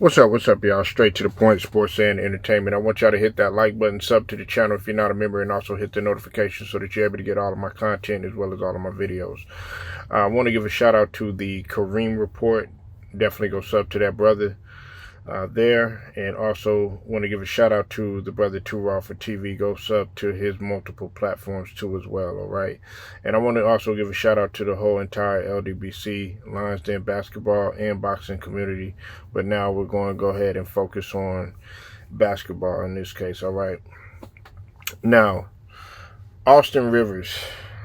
What's up, y'all? Straight to the point, sports and entertainment. I want y'all to hit that like button, sub to the channel if you're not a member, and also hit the notification so that you're able to get all of my content as well as all of my videos. I want to give a shout out to the Kareem Report. Definitely go sub to that brother there. And also want to give a shout out to the brother Too Raw for TV. Go sub to his multiple platforms too as well, all right? And I want to also give a shout out to the whole entire LDBC, Lions Den basketball and boxing community. But now we're going to go ahead and focus on basketball in this case, all right? Now, Austin Rivers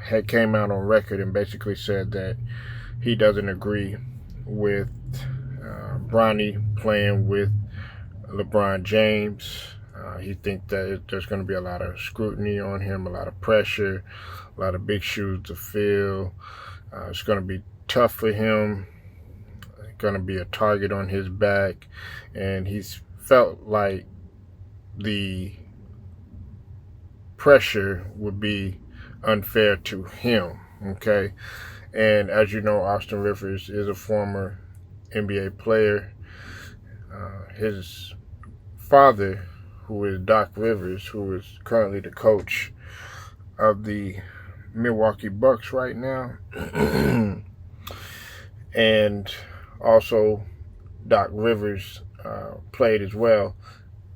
had came out on record and basically said that he doesn't agree with Bronny playing with LeBron James. He thinks that there's going to be a lot of scrutiny on him, a lot of pressure, a lot of big shoes to fill. It's going to be tough for him. It's going to be a target on his back. And he's felt like the pressure would be unfair to him, okay? And as you know, Austin Rivers is a former NBA player. His father, who is Doc Rivers, who is currently the coach of the Milwaukee Bucks right now, and also Doc Rivers played as well.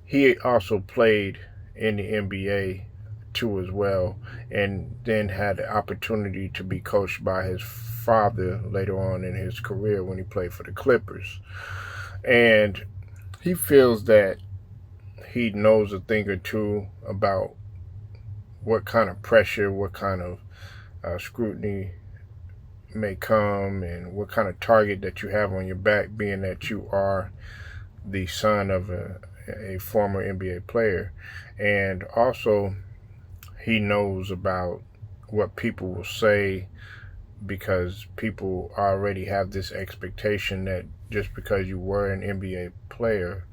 He also played in the NBA too as well, and then had the opportunity to be coached by his father later on in his career when he played for the Clippers. And he feels that he knows a thing or two about what kind of pressure, what kind of scrutiny may come, and what kind of target that you have on your back, being that you are the son of a former NBA player. And also, he knows about what people will say, because people already have this expectation that just because you were an NBA player,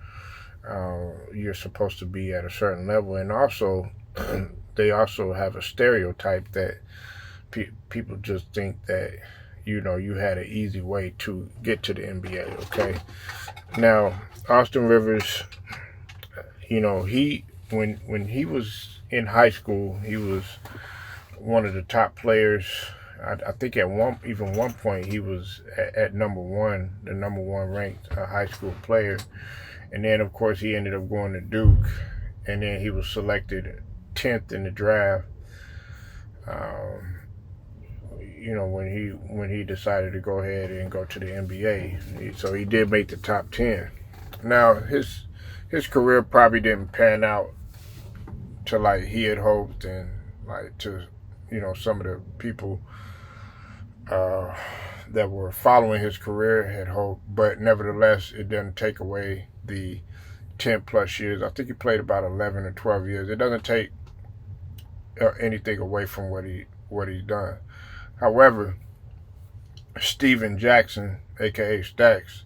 you're supposed to be at a certain level. And also, they also have a stereotype that people just think that, you know, you had an easy way to get to the NBA, okay? Now, Austin Rivers, you know, when he was in high school, he was one of the top players. I think at one point he was at the number one ranked high school player. And then, of course, he ended up going to Duke, and then he was selected 10th in the draft. You know, when he decided to go ahead and go to the NBA, so he did make the top 10. Now, his career probably didn't pan out to like he had hoped, and like to, you know, some of the people that were following his career had hoped. But nevertheless, it doesn't take away the 10 plus years. I think he played about 11 or 12 years. It doesn't take anything away from what he's done. However, Steven Jackson, aka Stacks,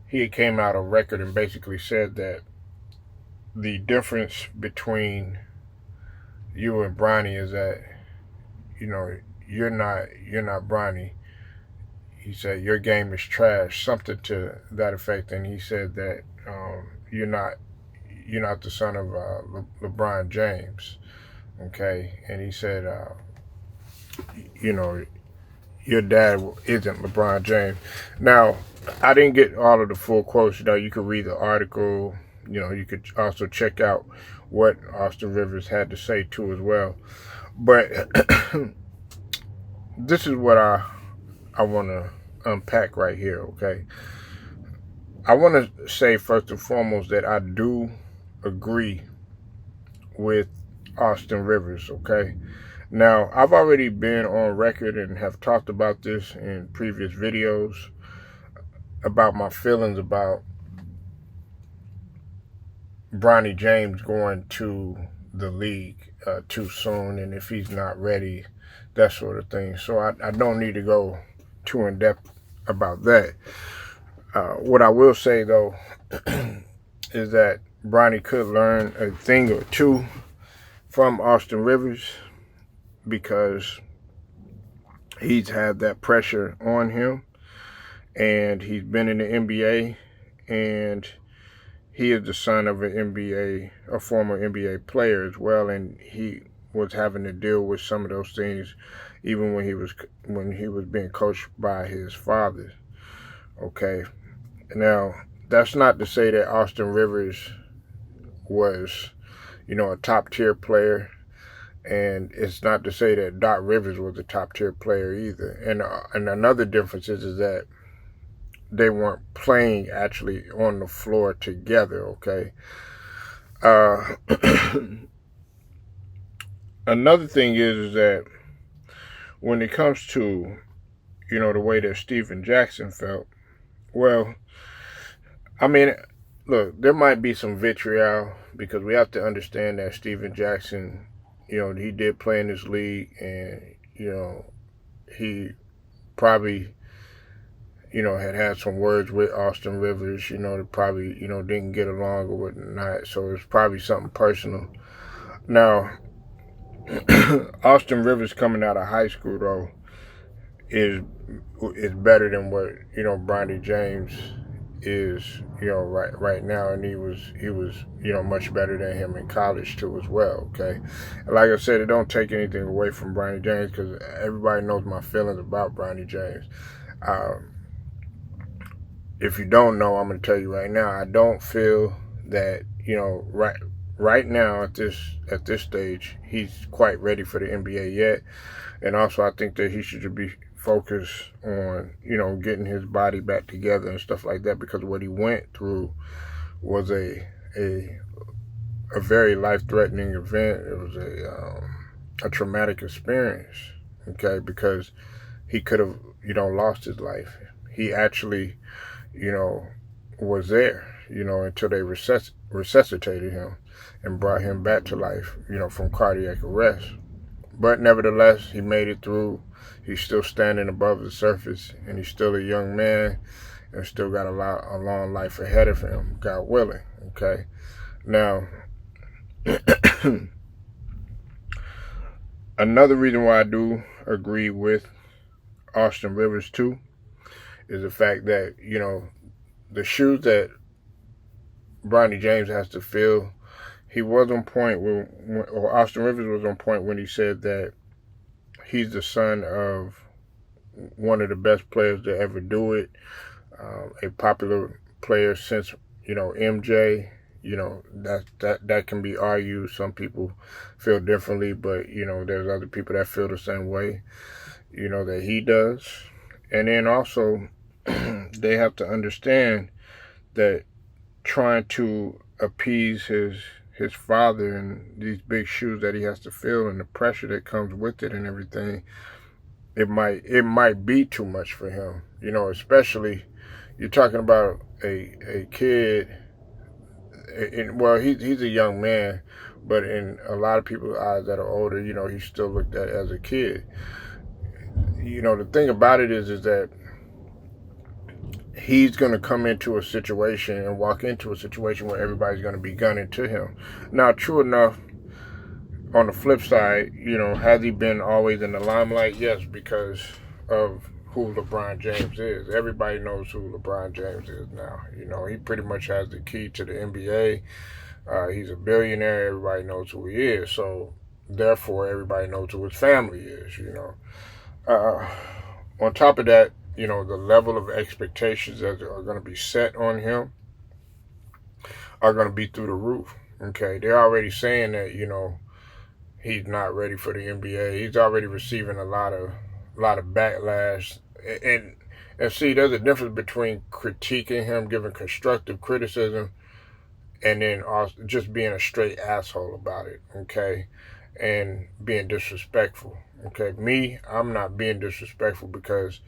he came out on record and basically said that the difference between you and Bronny is that, you know, you're not Bronny. He said your game is trash, something to that effect. And he said that you're not the son of LeBron James, okay? And he said, you know, your dad isn't LeBron James. Now, I didn't get all of the full quotes. You know, you could read the article. You know, you could also check out what Austin Rivers had to say too as well. But this is what I want to unpack right here, okay? I want to say first and foremost that I do agree with Austin Rivers, okay? Now, I've already been on record and have talked about this in previous videos about my feelings about Bronny James going to the league too soon, and if he's not ready, that sort of thing. So I don't need to go too in depth about that. What I will say though is that Bronny could learn a thing or two from Austin Rivers, because he's had that pressure on him, and he's been in the NBA, and he is the son of a former NBA player as well, and he was having to deal with some of those things even when he was being coached by his father. Okay. Now, that's not to say that Austin Rivers was, a top tier player, and it's not to say that Doc Rivers was a top tier player either. And another difference is that they weren't playing actually on the floor together. Okay. Another thing is that when it comes to the way that Steven Jackson felt, well, I mean, look, there might be some vitriol because we have to understand that Steven Jackson, he did play in this league, and he probably had some words with Austin Rivers, that probably didn't get along or whatnot, so it's probably something personal. Now, Austin Rivers coming out of high school though is better than what Bronny James is right now, and he was much better than him in college too as well. Okay, and like I said, it don't take anything away from Bronny James because everybody knows my feelings about Bronny James. If you don't know, I'm going to tell you right now, I don't feel that right now at this stage he's quite ready for the NBA yet. And also I think that he should be focused on getting his body back together and stuff like that, because what he went through was a very life-threatening event. It was a traumatic experience, okay, because he could have lost his life. He actually was there until they resuscitated him and brought him back to life from cardiac arrest. But nevertheless, he made it through. He's still standing above the surface, and he's still a young man, and still got a long life ahead of him, God willing. Okay. Now, another reason why I do agree with Austin Rivers too is the fact that the shoes that Bronny James has to fill. He was on point or Austin Rivers was on point when he said that he's the son of one of the best players to ever do it, a popular player since MJ. That can be argued. Some people feel differently, but there's other people that feel the same way that he does. And then also they have to understand that trying to appease his father and these big shoes that he has to fill and the pressure that comes with it and everything, it might be too much for him. Especially you're talking about a kid. Well, he's a young man, but in a lot of people's eyes that are older, he's still looked at as a kid. The thing about it is that he's going to come into a situation and walk into a situation where everybody's going to be gunning to him. Now, true enough, on the flip side, has he been always in the limelight? Yes, because of who LeBron James is. Everybody knows who LeBron James is now. He pretty much has the key to the NBA. He's a billionaire. Everybody knows who he is. So, therefore, everybody knows who his family is, On top of that, the level of expectations that are going to be set on him are going to be through the roof. Okay, they're already saying that he's not ready for the NBA. He's already receiving a lot of backlash, and see, there's a difference between critiquing him, giving constructive criticism, and then also just being a straight asshole about it. Okay, and being disrespectful. Okay, I'm not being disrespectful because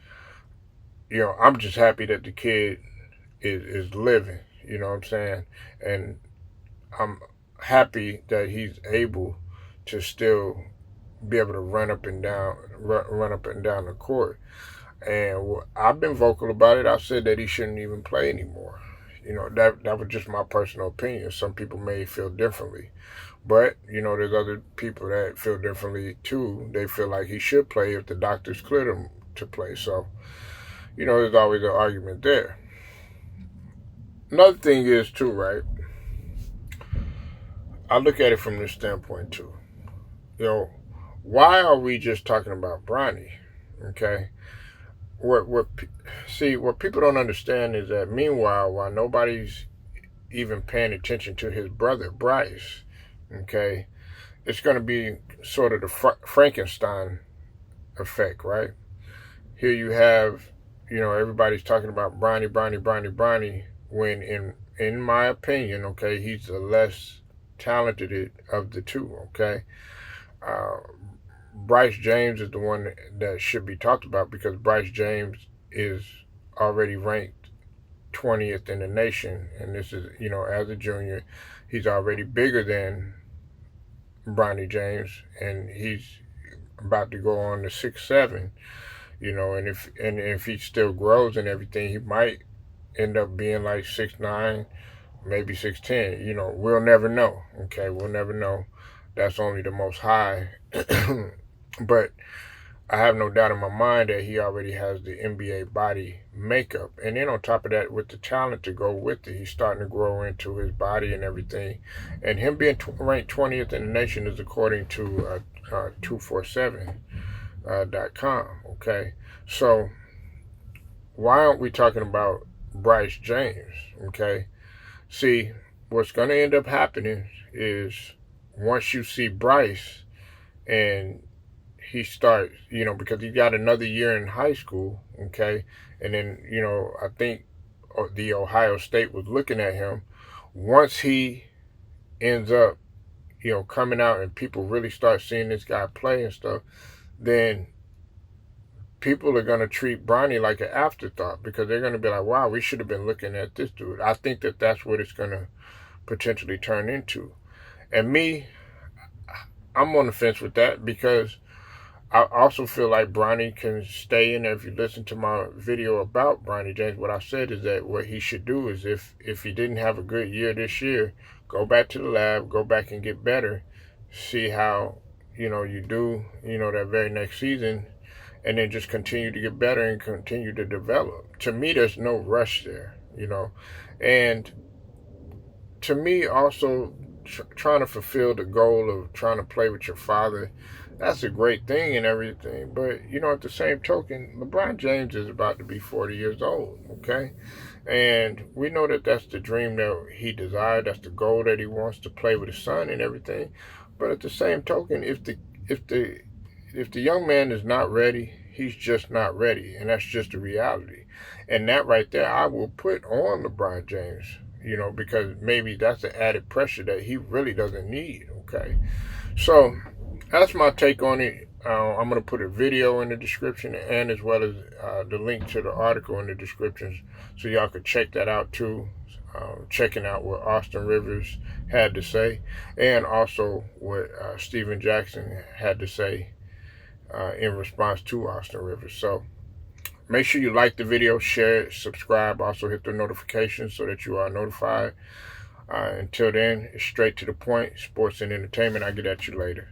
I'm just happy that the kid is living, what I'm saying? And I'm happy that he's able to still be able to run up and down the court. And I've been vocal about it. I said that he shouldn't even play anymore. That was just my personal opinion. Some people may feel differently. But, there's other people that feel differently too. They feel like he should play if the doctors cleared him to play. So, there's always an argument there. another thing is too, right? I look at it from this standpoint too. You know, why are we just talking about Bronny? Okay, what people don't understand is that meanwhile, while nobody's even paying attention to his brother Bryce, okay, it's going to be sort of the Frankenstein effect, right? Here you have, everybody's talking about Bronny, when in my opinion, okay, he's the less talented of the two, okay. Uh, Bryce James is the one that should be talked about because Bryce James is already ranked 20th in the nation, and this is, as a junior, he's already bigger than Bronny James, and he's about to go on to 6'7", and if he still grows and everything, he might end up being like 6'9", maybe 6'10". We'll never know. Okay, we'll never know. That's only the Most High. But I have no doubt in my mind that he already has the NBA body makeup. And then on top of that, with the talent to go with it, he's starting to grow into his body and everything. And him being ranked 20th in the nation is according to 247.com. Okay, so why aren't we talking about Bryce James? Okay, see, what's going to end up happening is once you see Bryce and he starts, because he got another year in high school, okay, and then, I think the Ohio State was looking at him. Once he ends up, coming out and people really start seeing this guy play and stuff, then people are going to treat Bronny like an afterthought because they're going to be like, wow, we should have been looking at this dude. I think that that's what it's going to potentially turn into. And me, I'm on the fence with that because I also feel like Bronny can stay in there. If you listen to my video about Bronny James, what I said is that what he should do is if he didn't have a good year this year, go back to the lab, go back and get better, see how, you do, that very next season, and then just continue to get better and continue to develop. To me, there's no rush there, And to me, also, trying to fulfill the goal of trying to play with your father, that's a great thing and everything. But, at the same token, LeBron James is about to be 40 years old, okay? And we know that that's the dream that he desired. That's the goal that he wants, to play with his son and everything. But at the same token, if the young man is not ready, he's just not ready. And that's just the reality. And that right there, I will put on LeBron James, because maybe that's the added pressure that he really doesn't need, okay? So that's my take on it. I'm going to put a video in the description and as well as the link to the article in the description so y'all could check that out too. Checking out what Austin Rivers had to say and also what Steven Jackson had to say in response to Austin Rivers. So make sure you like the video, share it, subscribe, also hit the notifications so that you are notified. Until then, it's straight to the point, sports and entertainment. I'll get at you later.